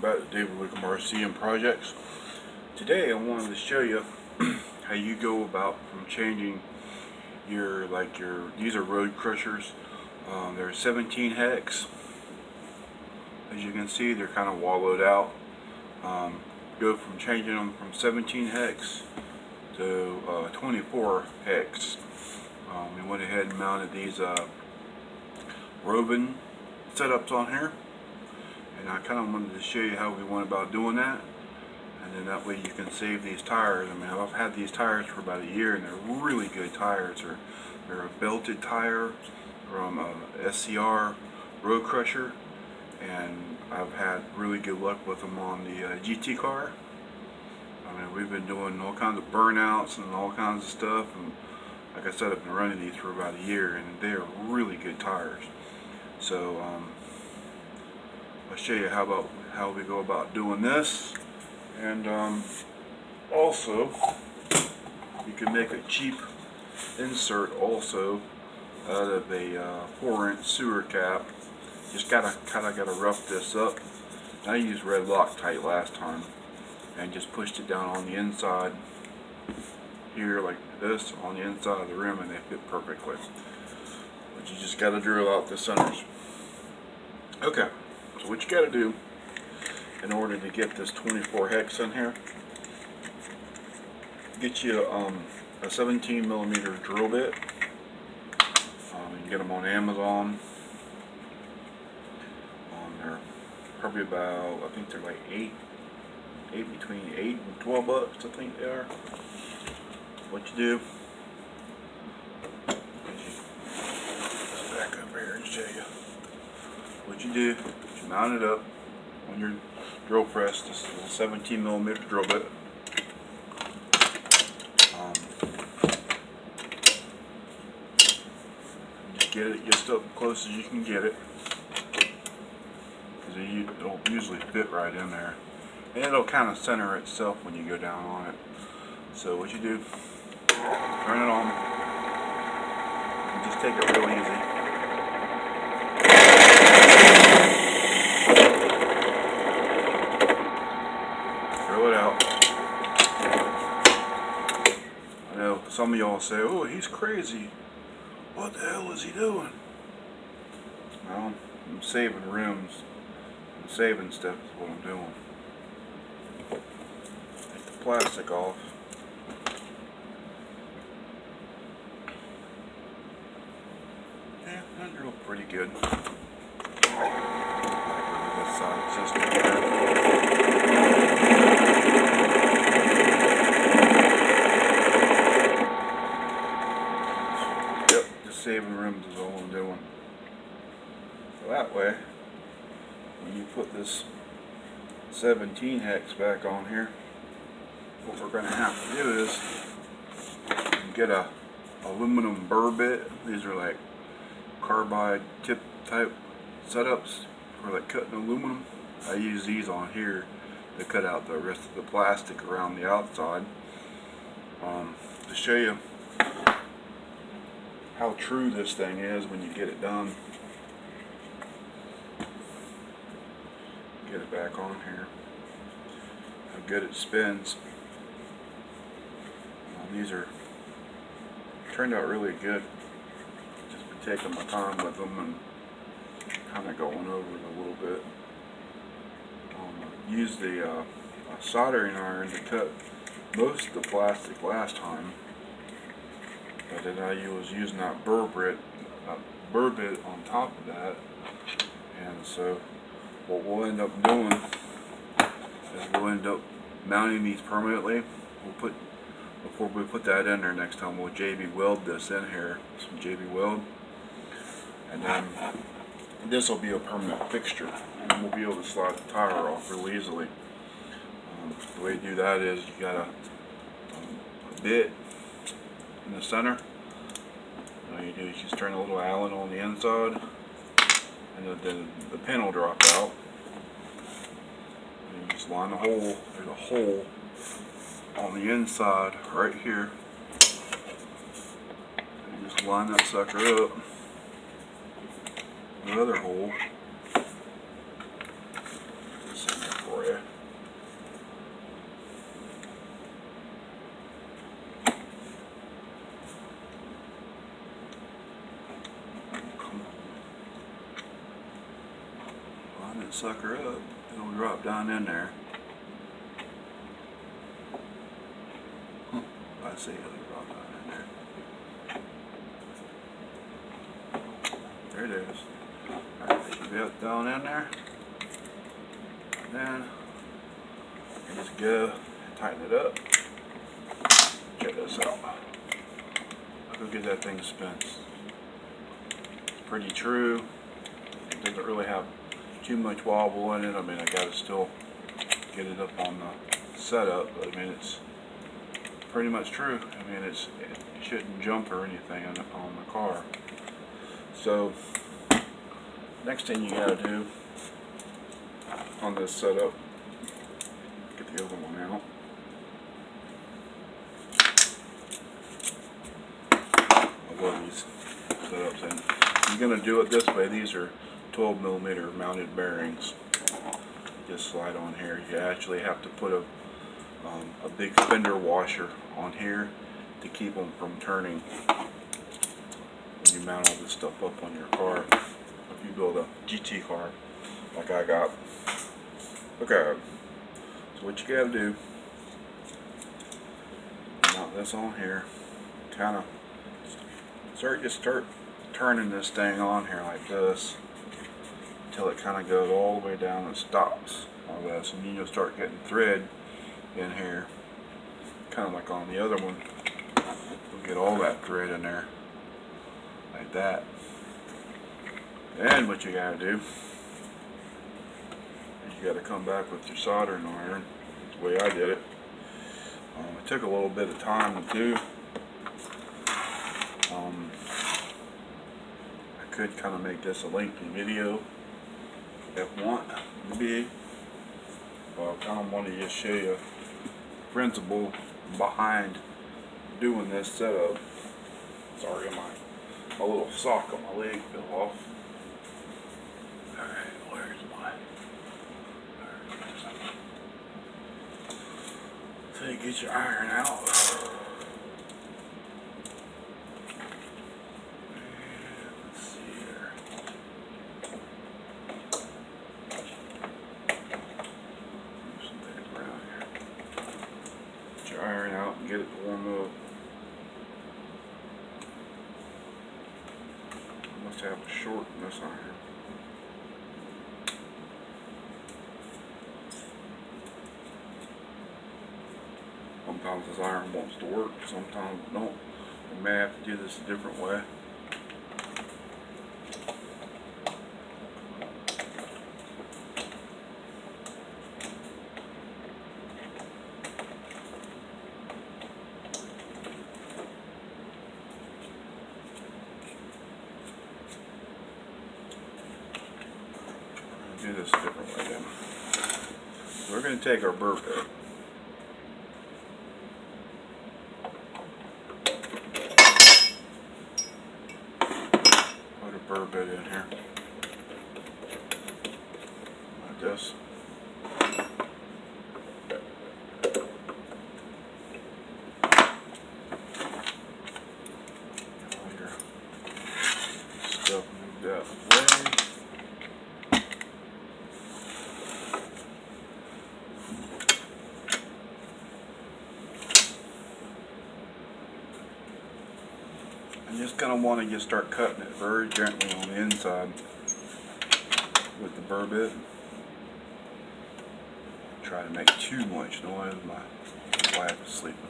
back to David Wickham RC and Projects. Today I wanted to show you how you go about from changing these are road crushers. They're 17 hex. As you can see, they're kind of wallowed out. Go from changing them from 17 hex to 24 hex. We went ahead and mounted these roving setups on here, and I kind of wanted to show you how we went about doing that, and then that way you can save these tires. I mean, I've had these tires for about a year, and they're really good tires. They're a belted tire from SCR Road Crusher, and I've had really good luck with them on the GT car. I mean, we've been doing all kinds of burnouts and all kinds of stuff, and like I said, I've been running these for about a year, and they are really good tires. So I'll show you how we go about doing this, and also you can make a cheap insert also out of a 4-inch sewer cap. Just gotta rough this up. I used red Loctite last time and just pushed it down on the inside here like this on the inside of the rim, and they fit perfectly. But you just gotta drill out the centers. Okay, so what you gotta do in order to get this 24 hex in here, get you a 17 millimeter drill bit. You can get them on Amazon. They're probably about, I think they're like between 8 and 12 bucks, I think they are. What you do, back over here and show you. What you do, you mount it up on your drill press, this little 17 millimeter drill bit. Just get it just up close as you can get it, because it'll usually fit right in there, and it'll kind of center itself when you go down on it. So what you do, turn it on, and just take it real easy. Drill it out. I know some of y'all say, oh, he's crazy. What the hell is he doing? Well, I'm saving rims. I'm saving stuff is what I'm doing. Take the plastic off. Yeah, that drilled pretty good. This side system here. Saving rims is all I'm doing. So that way, when you put this 17 hex back on here, what we're going to have to do is get a aluminum burr bit. These are like carbide tip type setups for like cutting aluminum. I use these on here to cut out the rest of the plastic around the outside. To show you how true this thing is when you get it done. Get it back on here. How good it spins. These are turned out really good. Just been taking my time with them and kind of going over it a little bit. Used the soldering iron to cut most of the plastic last time. But then I was using that burr bit on top of that, and so what we'll end up doing is we'll end up mounting these permanently. Before we put that in there next time, we'll JB weld this in here, some JB weld, and then this will be a permanent fixture, and we'll be able to slide the tire off really easily. The way to do that is you got a bit in the center. All you do is just turn a little Allen on the inside, and then the pin will drop out. And you just line the hole. There's a hole on the inside right here. And you just line that sucker up. The other hole. This in there for that sucker up, it'll drop down in there. I see it'll drop down in there. There it is. Alright, it should be up down in there. And then you just go and tighten it up. Check this out. I'll go get that thing spun. It's pretty true. It doesn't really have too much wobble in it. I mean, I gotta still get it up on the setup, but I mean, it's pretty much true. I mean, it shouldn't jump or anything on the car. So, next thing you gotta do on this setup, get the other one out. I love these setups, and you're gonna do it this way. These are 12mm mounted bearings. Just slide on here. You actually have to put a big fender washer on here to keep them from turning when you mount all this stuff up on your car. If you build a GT car like I got. Okay, so what you gotta do, mount this on here, kind of start turning this thing on here like this until it kind of goes all the way down and stops all this, and then you'll start getting thread in here, kind of like on the other one. You'll get all that thread in there like that. And what you gotta do, you gotta come back with your soldering iron. That's the way I did it. It took a little bit of time to do. I could kind of make this a lengthy video if want to be, but I kind of want to just show you the principle behind doing this setup. Sorry, my little sock on my leg fell off. Alright, where's my... So you get your iron out. Iron out and get it to warm up. I must have a short in this iron. Sometimes this iron wants to work, sometimes it don't. We may have to do this a different way. Do this a different way then. So we're going to take our burr bit. Put a burr bit in here. Like this. All your stuff moved out of the way. You just kind of want to just start cutting it very gently on the inside with the burr bit. Try to make too much noise. My wife is sleeping.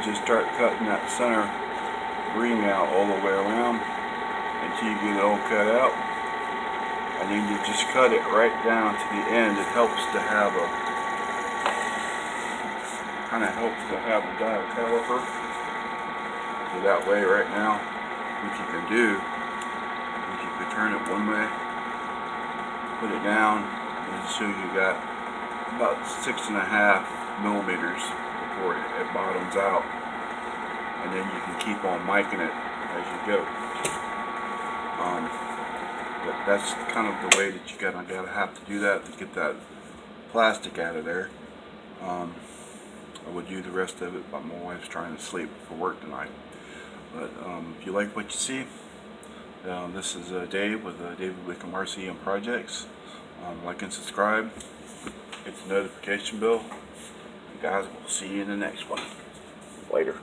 Just start cutting that center ring out all the way around until you get it all cut out, and then you just cut it right down to the end. It helps to have a dial caliper. So that way, right now, what you can do is you can turn it one way, put it down, and so you got about 6.5 millimeters before it bottoms out, and then you can keep on miking it as you go. But that's kind of the way that you gotta have to do that to get that plastic out of there. I would do the rest of it, but my wife's trying to sleep for work tonight. But if you like what you see, this is Dave with David Wickham RCM Projects. Like and subscribe, hit the notification bell, and guys, we'll see you in the next one. Later.